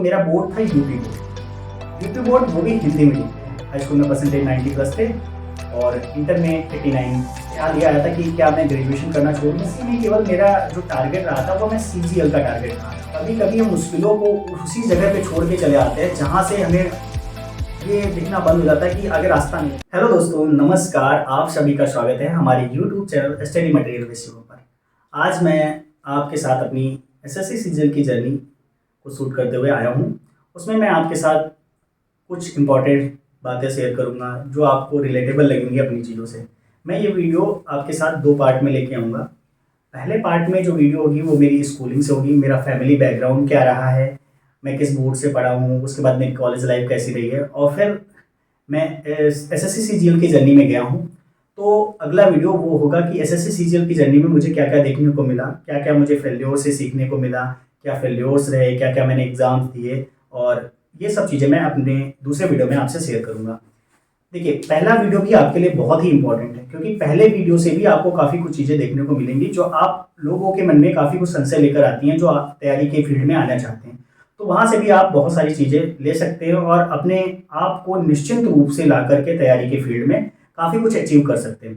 मेरा बोर्ड था UP board, वो भी हिंदी मीडियम। हाई स्कूल में परसेंटेज 90 प्लस थे और इंटर में 89। ख्याल ये आया था कि क्या मैं ग्रेजुएशन करना छोड़ दूँ। इसी में केवल मेरा जो टारगेट रहा था वो मैं सीजीएल का टारगेट रहा था। कभी कभी हम मुश्किलों को उसी जगह पे छोड़ के चले आते हैं जहाँ से हमें ये दिखना बंद हो जाता है कि आगे रास्ता नहीं। हेलो दोस्तों, नमस्कार। आप सभी का स्वागत है हमारे यूट्यूब चैनल स्टडी मटेरियल विषयों पर। आज मैं आपके साथ अपनी एसएससी सीजीएल की जर्नी को शूट करते हुए आया हूँ। उसमें मैं आपके साथ कुछ इम्पॉर्टेंट बातें शेयर करूँगा जो आपको रिलेटेबल लगेंगी अपनी चीज़ों से। मैं ये वीडियो आपके साथ 2 पार्ट में लेके आऊँगा। पहले पार्ट में जो वीडियो होगी वो मेरी स्कूलिंग से होगी, मेरा फैमिली बैकग्राउंड क्या रहा है, मैं किस बोर्ड से पढ़ा हूँ, उसके बाद मेरी कॉलेज लाइफ कैसी रही है, और फिर मैं एसएससी सीजीएल की जर्नी में गया हूँ। तो अगला वीडियो वो होगा कि एसएससी सीजीएल की जर्नी में मुझे क्या क्या देखने को मिला, क्या क्या मुझे फेल्योर से सीखने को मिला, क्या फेल्योर्स रहे, क्या क्या मैंने एग्ज़ाम्स दिए, और ये सब चीज़ें मैं अपने दूसरे वीडियो में आपसे शेयर करूँगा। देखिए, पहला वीडियो भी आपके लिए बहुत ही इंपॉर्टेंट है क्योंकि पहले वीडियो से भी आपको काफ़ी कुछ चीज़ें देखने को मिलेंगी जो आप लोगों के मन में काफ़ी कुछ संशय लेकर आती हैं, जो आप तैयारी के फील्ड में आना चाहते हैं। तो वहाँ से भी आप बहुत सारी चीज़ें ले सकते हैं और अपने आप को निश्चिंत रूप से ला करके तैयारी के फील्ड में काफ़ी कुछ अचीव कर सकते हैं।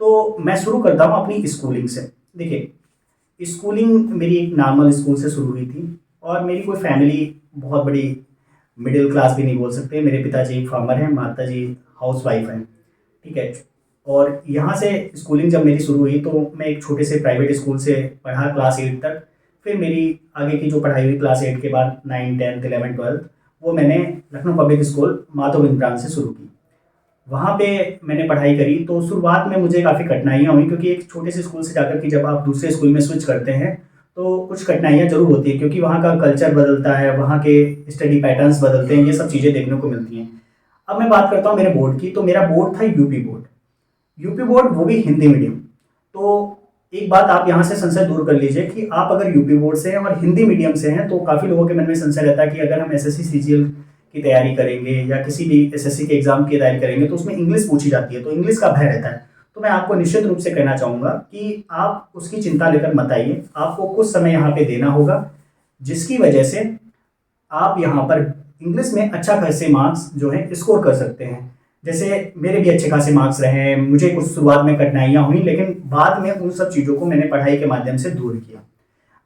तो मैं शुरू करता हूँ अपनी स्कूलिंग से। देखिए, स्कूलिंग मेरी एक नॉर्मल स्कूल से शुरू हुई थी और मेरी कोई फैमिली बहुत बड़ी मिडिल क्लास भी नहीं बोल सकते। मेरे पिताजी फार्मर हैं, माताजी हाउसवाइफ हैं, ठीक है। और यहाँ से स्कूलिंग जब मेरी शुरू हुई तो मैं एक छोटे से प्राइवेट स्कूल से पढ़ा क्लास 8 तक। फिर मेरी आगे की जो पढ़ाई हुई क्लास 8 के बाद 9, 10, 11, 12 वो मैंने Lucknow public school Madhavganj branch से शुरू की। वहाँ पे मैंने पढ़ाई करी तो शुरुआत में मुझे काफ़ी कठिनाइयाँ हुई क्योंकि एक छोटे से स्कूल से जाकर के जब आप दूसरे स्कूल में स्विच करते हैं तो कुछ कठिनाइयाँ ज़रूर होती है क्योंकि वहाँ का कल्चर बदलता है, वहाँ के स्टडी पैटर्न्स बदलते हैं, ये सब चीज़ें देखने को मिलती हैं। अब मैं बात करता हूँ मेरे बोर्ड की। तो मेरा बोर्ड था यूपी बोर्ड, वो भी हिंदी मीडियम। तो एक बात आप यहाँ से संशय दूर कर लीजिए कि आप अगर यूपी बोर्ड से हैं और हिंदी मीडियम से हैं तो काफ़ी लोगों के मन में संशय रहता है कि अगर हम एसएससी सीजीएल की तैयारी करेंगे या किसी भी एसएससी के एग्जाम की तैयारी करेंगे तो उसमें इंग्लिश पूछी जाती है, तो इंग्लिश का भय रहता है। तो मैं आपको निश्चित रूप से कहना चाहूँगा कि आप उसकी चिंता लेकर मत आइए। आपको कुछ समय यहाँ पे देना होगा जिसकी वजह से आप यहाँ पर इंग्लिश में अच्छा खासे मार्क्स जो है स्कोर कर सकते हैं। जैसे मेरे भी अच्छे खासे मार्क्स रहे हैं, मुझे कुछ शुरुआत में कठिनाइयाँ हुई लेकिन बाद में उन सब चीज़ों को मैंने पढ़ाई के माध्यम से दूर किया।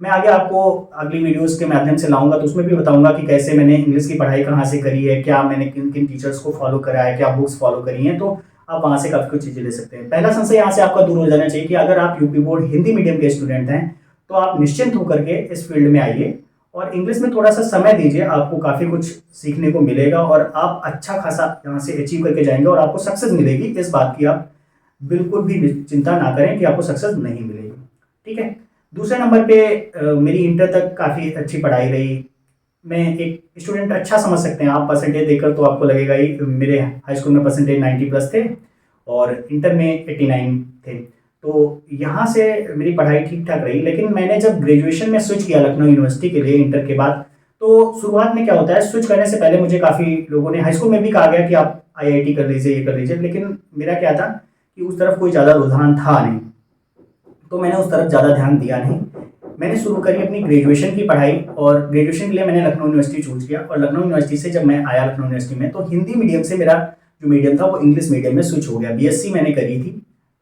मैं आगे आपको अगली वीडियोस के माध्यम से लाऊंगा तो उसमें भी बताऊंगा कि कैसे मैंने इंग्लिश की पढ़ाई कहाँ से करी है, क्या मैंने किन किन टीचर्स को फॉलो करा है, क्या बुक्स फॉलो करी हैं। तो आप वहाँ से काफ़ी कुछ चीज़ें ले सकते हैं। पहला संशय यहाँ से आपका दूर हो जाना चाहिए कि अगर आप यूपी बोर्ड हिंदी मीडियम के स्टूडेंट हैं तो आप निश्चिंत होकर के इस फील्ड में आइए और इंग्लिश में थोड़ा सा समय दीजिए। आपको काफ़ी कुछ सीखने को मिलेगा और आप अच्छा खासा यहाँ से अचीव करके जाएंगे और आपको सक्सेस मिलेगी। इस बात की आप बिल्कुल भी चिंता ना करें कि आपको सक्सेस नहीं मिलेगी, ठीक है। दूसरे नंबर पे मेरी इंटर तक काफ़ी अच्छी पढ़ाई रही। मैं एक स्टूडेंट अच्छा समझ सकते हैं आप परसेंटेज देखकर, तो आपको लगेगा ही मेरे हाई स्कूल में परसेंटेज 90 प्लस थे और इंटर में 89 थे। तो यहाँ से मेरी पढ़ाई ठीक ठाक रही। लेकिन मैंने जब ग्रेजुएशन में स्विच किया लखनऊ यूनिवर्सिटी के लिए इंटर के बाद, तो शुरुआत में क्या होता है, स्विच करने से पहले मुझे काफ़ी लोगों ने हाई स्कूल में भी कहा गया कि आप आईआईटी कर लीजिए, ये कर लीजिए। लेकिन मेरा क्या था कि उस तरफ कोई ज़्यादा रुझान था नहीं, तो मैंने उस तरफ ज़्यादा ध्यान दिया नहीं। मैंने शुरू करी अपनी ग्रेजुएशन की पढ़ाई और ग्रेजुएशन के लिए मैंने लखनऊ यूनिवर्सिटी चूज़ किया। और लखनऊ यूनिवर्सिटी से जब मैं आया लखनऊ यूनिवर्सिटी में तो हिंदी मीडियम से मेरा जो मीडियम था वो इंग्लिश मीडियम में स्विच हो गया। बीएससी मैंने करी थी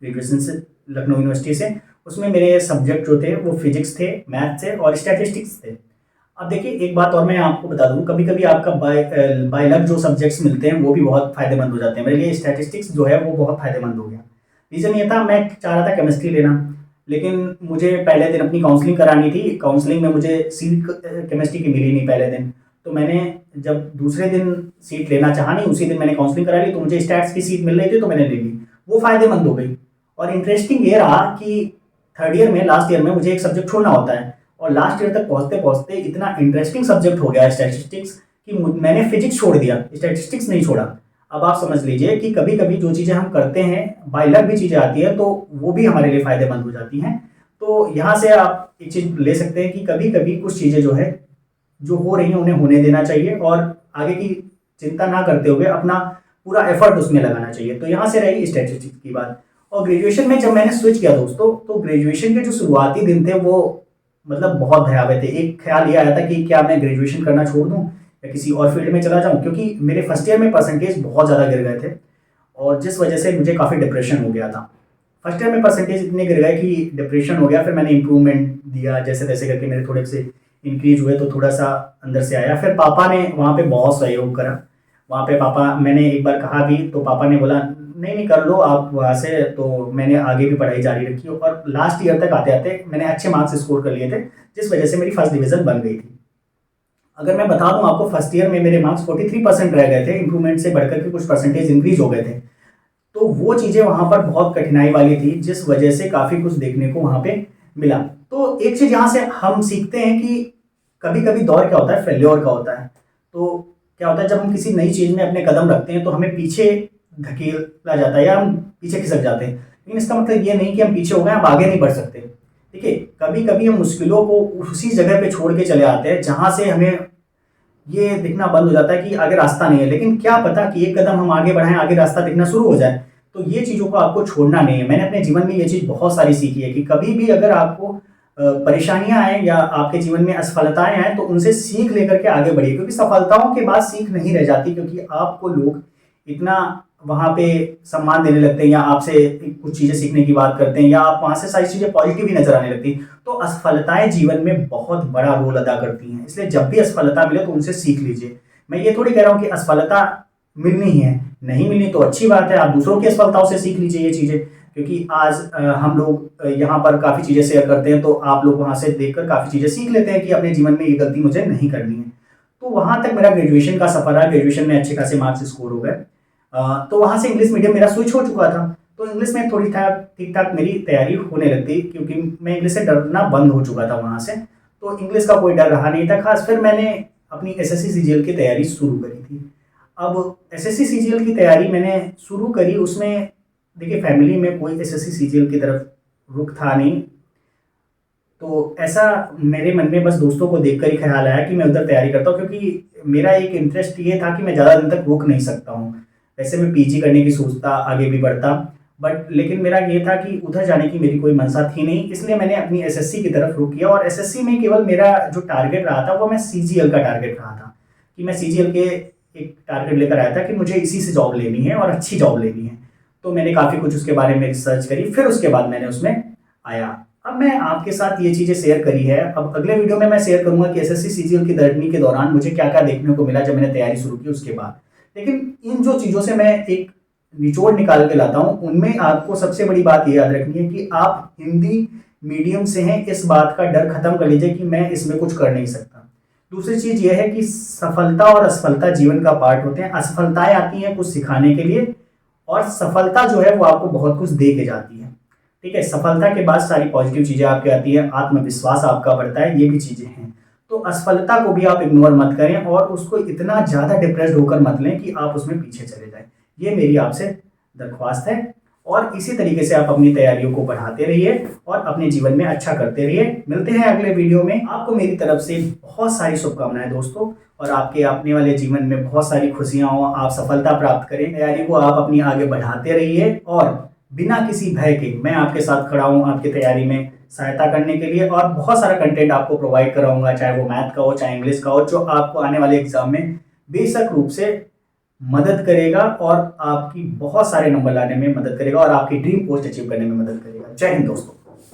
ग्रेजुएशन से लखनऊ यूनिवर्सिटी से। उसमें मेरे सब्जेक्ट जो थे वो फिजिक्स थे, मैथ थे और स्टैटिस्टिक्स थे। अब देखिए, एक बात और मैं आपको बता दूं, कभी कभी आपका बाय लक जो सब्जेक्ट्स मिलते हैं वो भी बहुत फायदेमंद हो जाते हैं। मेरे लिए स्टैटिस्टिक्स जो है वो बहुत फायदेमंद हो गया। रीज़न ये था, मैं चाह रहा था केमिस्ट्री लेना, लेकिन मुझे पहले दिन अपनी काउंसलिंग करानी थी। काउंसलिंग में मुझे सीट केमिस्ट्री की मिली नहीं पहले दिन। तो मैंने जब दूसरे दिन सीट लेना चाहा नहीं, उसी दिन मैंने काउंसलिंग करा ली, तो मुझे स्टैट्स की सीट मिल रही थी तो मैंने ले ली। वो फायदेमंद हो गई। और इंटरेस्टिंग ये रहा कि थर्ड ईयर में, लास्ट ईयर में मुझे एक सब्जेक्ट छोड़ना होता है और लास्ट ईयर तक पहुँचते पहुँचते इतना इंटरेस्टिंग सब्जेक्ट हो गया स्टैटिस्टिक्स कि मैंने फिजिक्स छोड़ दिया, स्टैटिस्टिक्स नहीं छोड़ा। अब आप समझ लीजिए कि कभी कभी जो चीज़ें हम करते हैं, बाय लक भी चीज़ें आती है तो वो भी हमारे लिए फ़ायदेमंद हो जाती हैं। तो यहाँ से आप एक चीज़ ले सकते हैं कि कभी कभी कुछ चीज़ें जो है जो हो रही हैं उन्हें होने देना चाहिए और आगे की चिंता ना करते हुए अपना पूरा एफर्ट उसमें लगाना चाहिए। तो यहाँ से रही स्टैटिस्टिक्स की बात। और ग्रेजुएशन में जब मैंने स्विच किया दोस्तों, तो ग्रेजुएशन के जो शुरुआती दिन थे वो मतलब बहुत भयावह थे। एक ख्याल ये आया था कि क्या मैं ग्रेजुएशन करना छोड़ दूँ या किसी और फील्ड में चला जाऊँ, क्योंकि मेरे फर्स्ट ईयर में परसेंटेज बहुत ज़्यादा गिर गए थे और जिस वजह से मुझे काफ़ी डिप्रेशन हो गया था। फर्स्ट ईयर में परसेंटेज इतने गिर गए कि डिप्रेशन हो गया। फिर मैंने इम्प्रूवमेंट दिया, जैसे तैसे करके मेरे थोड़े से इंक्रीज हुए तो थोड़ा सा अंदर से आया। फिर पापा ने वहाँ पे बहुत सहयोग करा। वहाँ पे पापा, मैंने एक बार कहा भी तो पापा ने बोला नहीं नहीं कर लो आप वहाँ से। तो मैंने आगे भी पढ़ाई जारी रखी और लास्ट ईयर तक आते आते मैंने अच्छे मार्क्स स्कोर कर लिए थे, जिस वजह से मेरी फर्स्ट डिवीज़न बन गई थी। अगर मैं बता दूं आपको, फर्स्ट ईयर में मेरे मार्क्स 43% रह गए थे, इंप्रूवमेंट से बढ़कर के कुछ परसेंटेज इंक्रीज हो गए थे। तो वो चीज़ें वहाँ पर बहुत कठिनाई वाली थी, जिस वजह से काफ़ी कुछ देखने को वहाँ पे मिला। तो एक चीज़ यहाँ से हम सीखते हैं कि कभी कभी दौर क्या होता है, फेल्योर का होता है। तो क्या होता है, जब हम किसी नई चीज़ में अपने कदम रखते हैं तो हमें पीछे धकेला जाता है या हम पीछे खिसक जाते हैं, लेकिन इसका मतलब ये नहीं कि हम पीछे हो गए, हम आगे नहीं बढ़ सकते। ठीक है, कभी कभी हम मुश्किलों को उसी जगह पे छोड़ के चले आते हैं जहाँ से हमें ये दिखना बंद हो जाता है कि आगे रास्ता नहीं है। लेकिन क्या पता कि एक कदम हम आगे बढ़ाएं, आगे रास्ता दिखना शुरू हो जाए। तो ये चीज़ों को आपको छोड़ना नहीं है। मैंने अपने जीवन में ये चीज़ बहुत सारी सीखी है कि कभी भी अगर आपको परेशानियां आए या आपके जीवन में असफलताएं आए तो उनसे सीख लेकर के आगे बढ़िए, क्योंकि सफलताओं के बाद सीख नहीं रह जाती, क्योंकि आपको लोग इतना वहां पे सम्मान देने लगते हैं या आपसे कुछ चीजें सीखने की बात करते हैं या आप वहां से सारी चीजें पॉजिटिव ही नजर आने लगती हैं। तो असफलताएं जीवन में बहुत बड़ा रोल अदा करती हैं, इसलिए जब भी असफलता मिले तो उनसे सीख लीजिए। मैं ये थोड़ी कह रहा हूँ कि असफलता मिलनी ही है, नहीं मिलनी तो अच्छी बात है, आप दूसरों की असफलताओं से सीख लीजिए ये चीजें। क्योंकि आज हम लोग यहाँ पर काफी चीजें शेयर करते हैं तो आप लोग वहां से देखकर काफी चीजें सीख लेते हैं कि अपने जीवन में ये गलती मुझे नहीं करनी है। तो वहां तक मेरा ग्रेजुएशन का सफर रहा। ग्रेजुएशन में अच्छे खासे मार्क्स स्कोर हो गए। तो वहां से इंग्लिश मीडियम मेरा स्विच हो चुका था। तो इंग्लिश में थोड़ी ठीक ठाक मेरी तैयारी होने लगती, क्योंकि मैं इंग्लिश से डरना बंद हो चुका था वहां से। तो इंग्लिश का कोई डर रहा नहीं था खास। फिर मैंने अपनी एसएससी सीजीएल की तैयारी शुरू करी थी। अब एसएससी सीजीएल की तैयारी मैंने शुरू करी, उसमें देखिए फैमिली में कोई एसएससी सीजीएल की तरफ रुख था नहीं। तो ऐसा मेरे मन में बस दोस्तों को देखकर ही ख्याल आया कि मैं उधर तैयारी करता हूँ, क्योंकि मेरा एक इंटरेस्ट ये था कि मैं ज़्यादा दिन तक रुक नहीं सकता हूँ। वैसे मैं पीजी करने की सोचता, आगे भी बढ़ता, बट लेकिन मेरा ये था कि उधर जाने की मेरी कोई मंशा थी नहीं, इसलिए मैंने अपनी एसएससी की तरफ रुख किया। और एसएससी में केवल मेरा जो टारगेट रहा था वो मैं सीजीएल का टारगेट रहा था, कि मैं सीजीएल के एक टारगेट लेकर आया था कि मुझे इसी से जॉब लेनी है और अच्छी जॉब लेनी है। तो मैंने काफ़ी कुछ उसके बारे में रिसर्च करी, फिर उसके बाद मैंने उसमें आया। अब मैं आपके साथ ये चीज़ें शेयर करी है। अब अगले वीडियो में मैं शेयर करूंगा कि एसएससी सीजीएल की जर्नी के दौरान मुझे क्या क्या देखने को मिला जब मैंने तैयारी शुरू की उसके बाद। लेकिन इन जो चीज़ों से मैं एक निचोड़ निकाल के लाता हूँ, उनमें आपको सबसे बड़ी बात ये याद रखनी है कि आप हिंदी मीडियम से हैं, इस बात का डर खत्म कर लीजिए कि मैं इसमें कुछ कर नहीं सकता। दूसरी चीज़ यह है कि सफलता और असफलता जीवन का पार्ट होते हैं। असफलताएं आती हैं कुछ सिखाने के लिए, और सफलता जो है वो आपको बहुत कुछ दे के जाती है। ठीक है, सफलता के बाद सारी पॉजिटिव चीजें आपके आती है, आत्मविश्वास आपका बढ़ता है, ये भी चीजें हैं। तो असफलता को भी आप इग्नोर मत करें और उसको इतना ज्यादा डिप्रेस्ड होकर मत लें कि आप उसमें पीछे चले जाएं। ये मेरी आपसे दरख्वास्त है। और इसी तरीके से आप अपनी तैयारियों को बढ़ाते रहिए और अपने जीवन में अच्छा करते रहिए। मिलते हैं अगले वीडियो में। आपको मेरी तरफ से बहुत सारी शुभकामनाएं दोस्तों, और आपके अपने वाले जीवन में बहुत सारी खुशियां हो, आप सफलता प्राप्त करें। तैयारी को आप अपनी आगे बढ़ाते रहिए और बिना किसी भय के मैं आपके साथ खड़ा हूँ आपकी तैयारी में सहायता करने के लिए। और बहुत सारा कंटेंट आपको प्रोवाइड कराऊंगा, चाहे वो मैथ का हो चाहे इंग्लिश का हो, जो आपको आने वाले एग्जाम में बेशक रूप से मदद करेगा और आपकी बहुत सारे नंबर लाने में मदद करेगा और आपकी ड्रीम पोस्ट अचीव करने में मदद करेगा। जय हिंद दोस्तों।